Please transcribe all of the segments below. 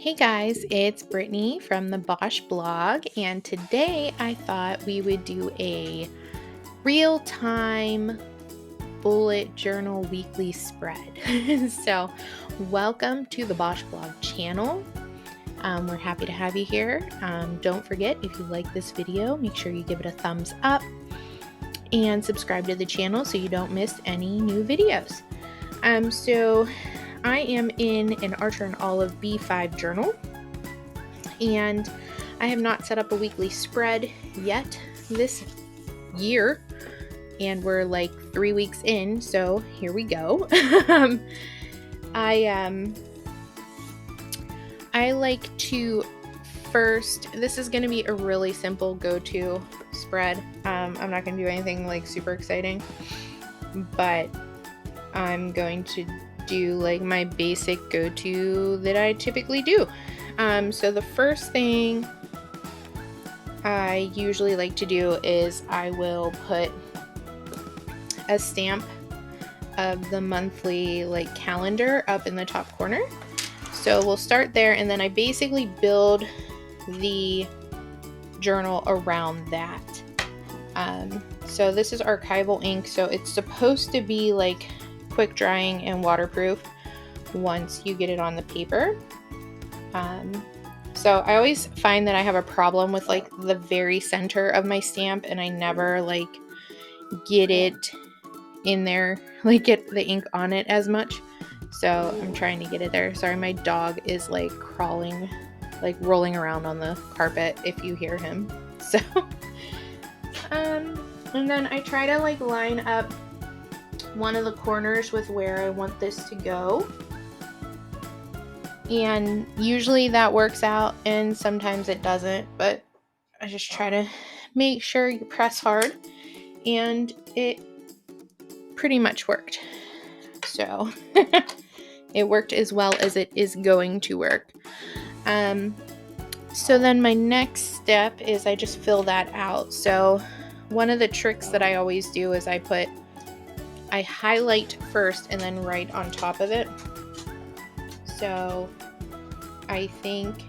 Hey guys, it's Brittany from the Bosch blog, and today I thought we would do a real-time bullet journal weekly spread. So, welcome to the Bosch blog channel. We're happy to have you here. Don't forget, if you like this video, make sure you give it a thumbs up and subscribe to the channel so you don't miss any new videos. So I am in an Archer and Olive B5 journal, and I have not set up a weekly spread yet this year, and we're like 3 weeks in, so here we go. I like to first, this is going to be a really simple go-to spread. I'm not going to do anything like super exciting, but I'm going to do like my basic go-to that I typically do. So the first thing I usually like to do is I will put a stamp of the monthly like calendar up in the top corner. So we'll start there, and then I basically build the journal around that. So this is archival ink, so it's supposed to be like quick drying and waterproof once you get it on the paper. So I always find that I have a problem with like the very center of my stamp, and I never like get it in there, like get the ink on it as much. So I'm trying to get it there. Sorry, my dog is like crawling, like rolling around on the carpet if you hear him. So and then I try to like line up one of the corners with where I want this to go, and usually that works out and sometimes it doesn't, but I just try to make sure you press hard, and it pretty much worked. So it worked as well as it is going to work. So then my next step is I just fill that out. So one of the tricks that I always do is I highlight first and then write on top of it. So I think,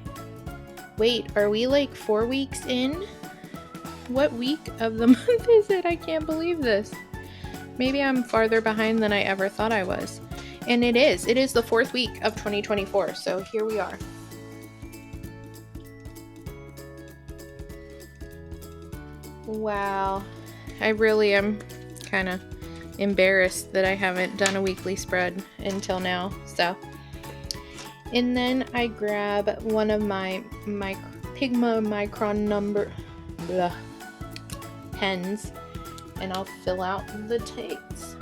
wait, are we like 4 weeks in? What week of the month is it? I can't believe this. Maybe I'm farther behind than I ever thought I was. And it is the 4th week of 2024. So here we are. Wow. I really am kind of embarrassed that I haven't done a weekly spread until now. So, and then I grab one of my Pigma Micron number pens, and I'll fill out the takes.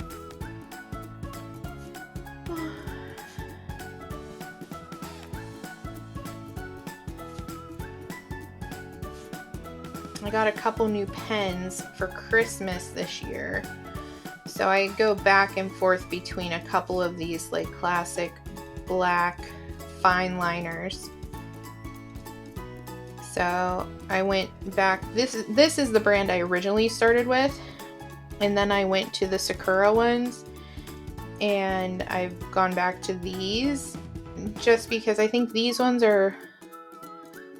I got a couple new pens for Christmas this year, so I go back and forth between a couple of these like classic black fine liners. So I went back, this is the brand I originally started with, and then I went to the Sakura ones, and I've gone back to these just because I think these ones are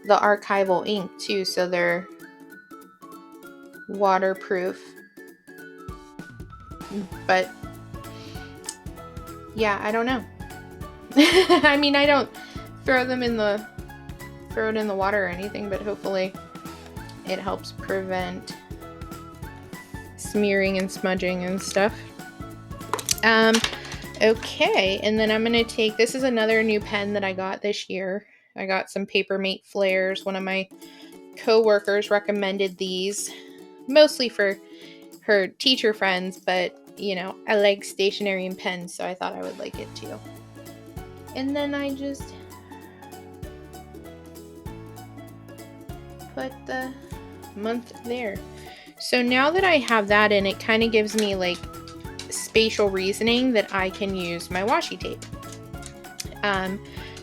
the archival ink too, so they're waterproof. But yeah, I don't know. I mean, I don't throw it in the water or anything, but hopefully it helps prevent smearing and smudging and stuff. Okay, and then I'm gonna take, this is another new pen that I got this year. I got some Papermate flares. One of my co-workers recommended these, mostly for her teacher friends, but you know, I like stationery and pens, so I thought I would like it too. And then I just put the month there. So now that I have that in, it kind of gives me like spatial reasoning that I can use my washi tape.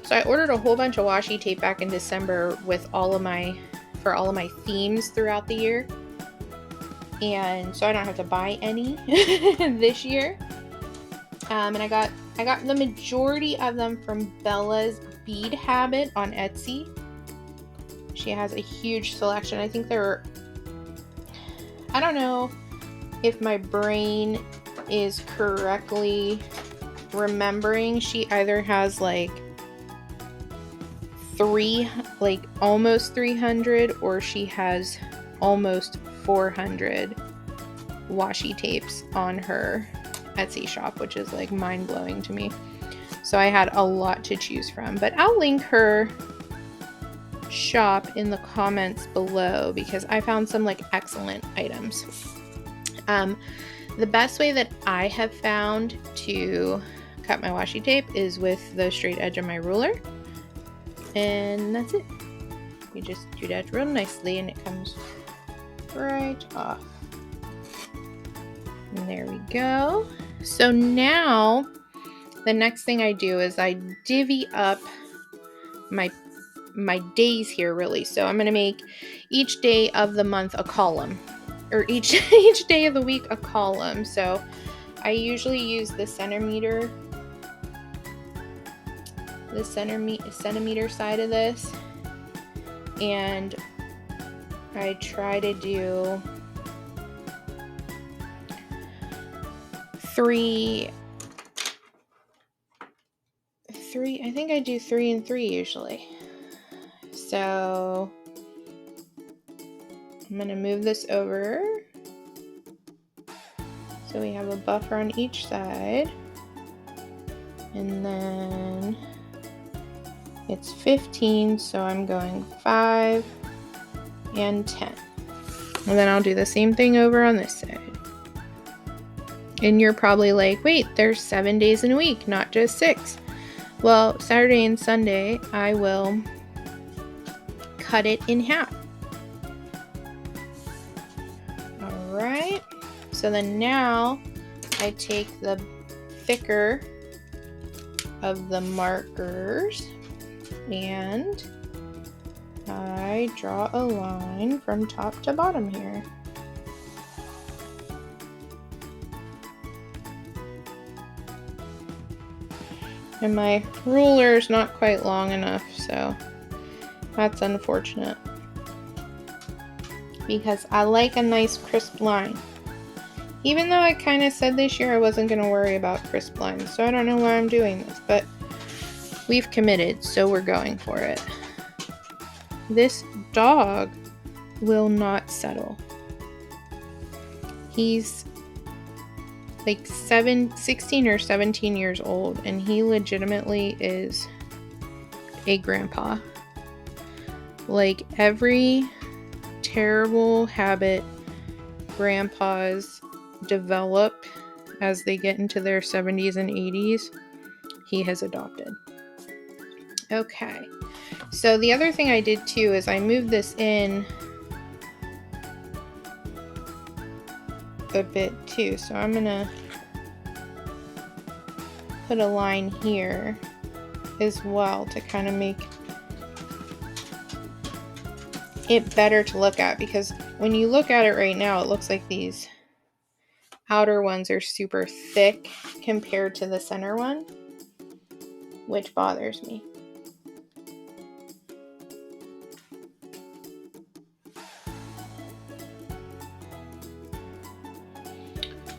So I ordered a whole bunch of washi tape back in December with all of my themes throughout the year. And so I don't have to buy any this year. And I got the majority of them from Bella's Bead Habit on Etsy. She has a huge selection. I think I don't know if my brain is correctly remembering. She either has like almost 300, or she has almost 400 washi tapes on her Etsy shop, which is like mind-blowing to me. So I had a lot to choose from, but I'll link her shop in the comments below because I found some like excellent items. The best way that I have found to cut my washi tape is with the straight edge of my ruler, and that's it. You just do that real nicely and it comes right off. And there we go. So now the next thing I do is I divvy up my days here, really. So I'm going to make each day of the month a column, or each day of the week a column. So I usually use the centimeter side of this, and I try to do three. I think I do 3 and 3 usually. So I'm going to move this over so we have a buffer on each side, and then it's 15, so I'm going 5 and 10, and then I'll do the same thing over on this side. And you're probably like, wait, there's 7 days in a week, not just 6. Well, Saturday and Sunday I will cut it in half. Alright, so then now I take the thicker of the markers and I draw a line from top to bottom here. And my ruler is not quite long enough, so that's unfortunate. Because I like a nice crisp line. Even though I kind of said this year I wasn't going to worry about crisp lines, so I don't know why I'm doing this, but we've committed, so we're going for it. This dog will not settle. He's like 16 or 17 years old, and he legitimately is a grandpa. Like, every terrible habit grandpas develop as they get into their 70s and 80s, he has adopted. Okay, so the other thing I did too is I moved this in a bit too, so I'm gonna put a line here as well to kind of make it better to look at, because when you look at it right now, it looks like these outer ones are super thick compared to the center one, which bothers me.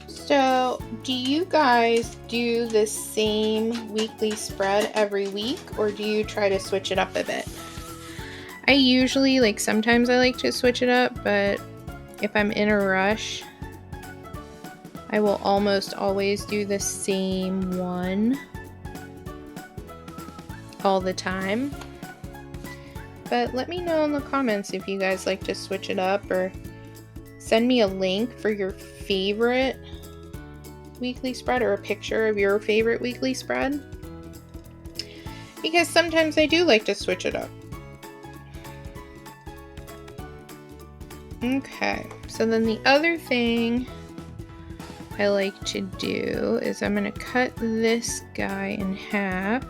So, do you guys do the same weekly spread every week, or do you try to switch it up a bit? I usually, sometimes I like to switch it up, but if I'm in a rush, I will almost always do the same one all the time. But let me know in the comments if you guys like to switch it up, or send me a link for your favorite weekly spread, or a picture of your favorite weekly spread, because sometimes I do like to switch it up. Okay, so then the other thing I like to do is I'm going to cut this guy in half.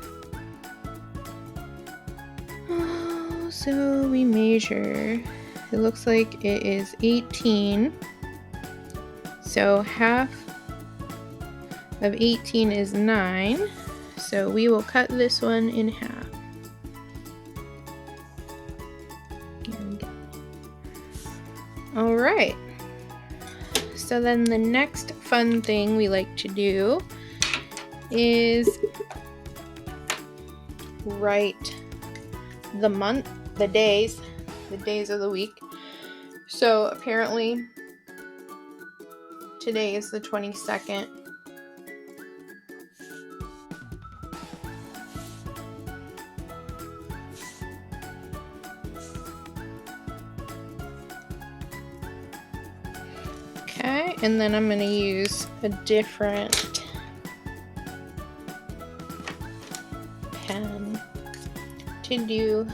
So we measure, it looks like it is 18, so half of 18 is 9, so we will cut this one in half. right. So then the next fun thing we like to do is write the month, the days of the week. So apparently today is the 22nd. Okay, and then I'm going to use a different pen to do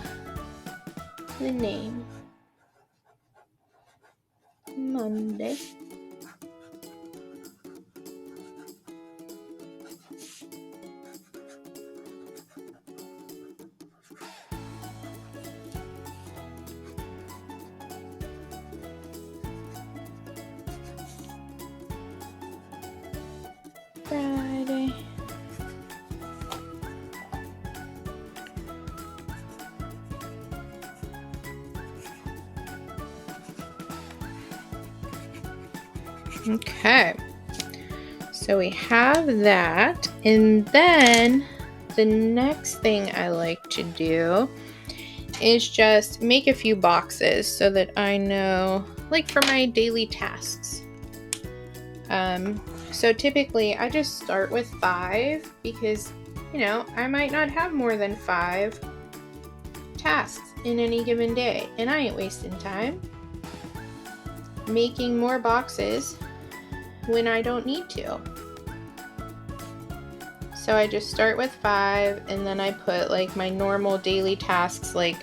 the name. Monday. Friday. Okay, so we have that, and then the next thing I like to do is just make a few boxes so that I know, like for my daily tasks. So typically I just start with 5 because, you know, I might not have more than 5 tasks in any given day, and I ain't wasting time making more boxes when I don't need to. So I just start with 5, and then I put like my normal daily tasks. Like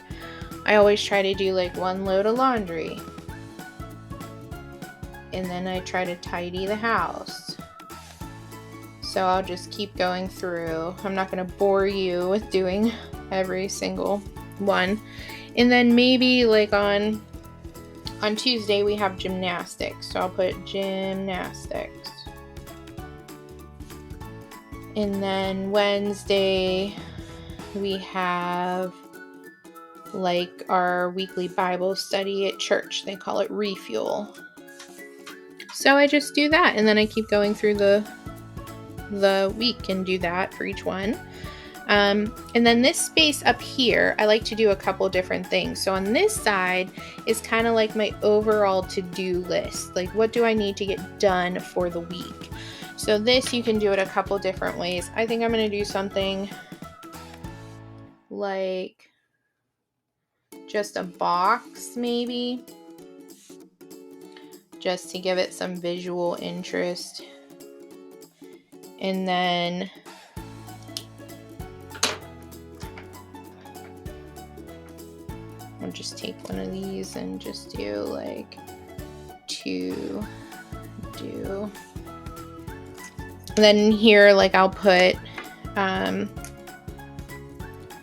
I always try to do like 1 load of laundry, and then I try to tidy the house. So I'll just keep going through. I'm not going to bore you with doing every single one. And then maybe like on Tuesday we have gymnastics, so I'll put gymnastics. And then Wednesday we have like our weekly Bible study at church. They call it refuel. So I just do that, and then I keep going through the week and do that for each one. And then this space up here, I like to do a couple different things. So on this side is kind of like my overall to-do list. Like, what do I need to get done for the week? So this, you can do it a couple different ways. I think I'm going to do something like just a box, maybe, just to give it some visual interest. And then I'll just take one of these and just do like to do. And then here, like I'll put,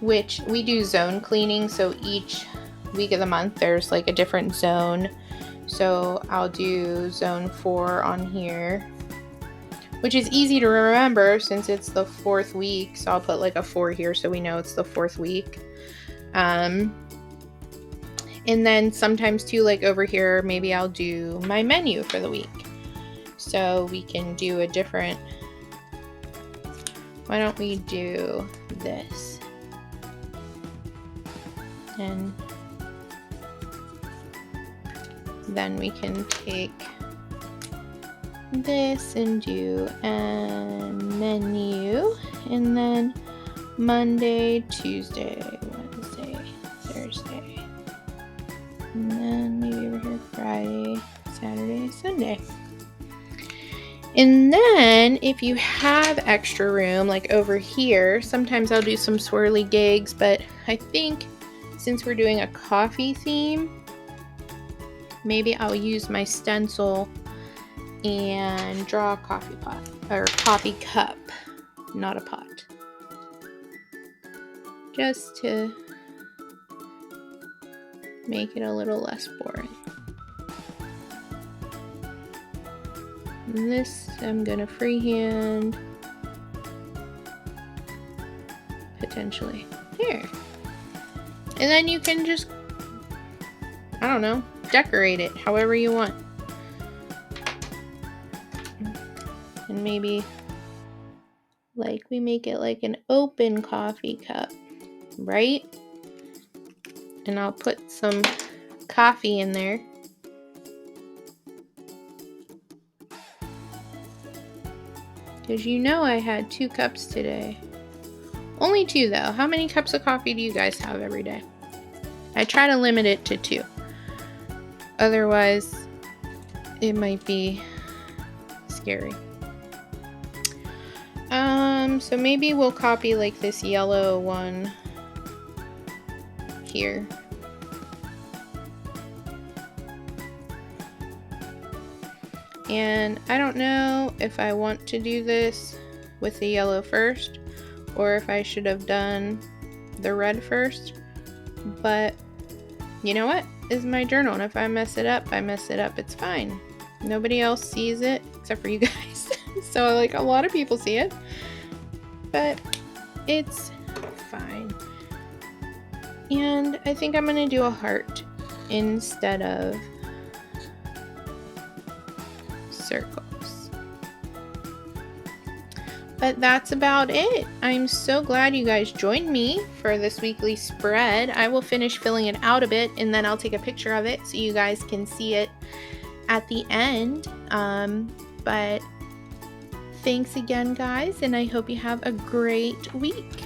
which we do zone cleaning. So each week of the month, there's like a different zone. So I'll do zone 4 on here, which is easy to remember since it's the 4th week. So I'll put like a 4 here so we know it's the 4th week. And then sometimes too, like over here, maybe I'll do my menu for the week. So we can do a different, why don't we do this? And then we can take this and do a menu, and then Monday, Tuesday, Wednesday, Thursday, and then maybe over here Friday, Saturday, Sunday. And then if you have extra room, like over here, sometimes I'll do some swirly gigs, but I think since we're doing a coffee theme, maybe I'll use my stencil and draw a coffee pot or coffee cup, not a pot, just to make it a little less boring. And this I'm gonna freehand, potentially there. And then you can just, I don't know, decorate it however you want. And maybe like we make it like an open coffee cup, right? And I'll put some coffee in there. Because you know I had 2 cups today. Only 2 though. How many cups of coffee do you guys have every day? I try to limit it to 2. Otherwise, it might be scary. So maybe we'll copy like this yellow one here. And I don't know if I want to do this with the yellow first or if I should have done the red first. But you know what? It's my journal, and if I mess it up, I mess it up. It's fine. Nobody else sees it except for you guys. So like a lot of people see it, but it's fine. And I think I'm gonna do a heart instead of circles. But that's about it. I'm so glad you guys joined me for this weekly spread. I will finish filling it out a bit and then I'll take a picture of it so you guys can see it at the end. But thanks again, guys, and I hope you have a great week.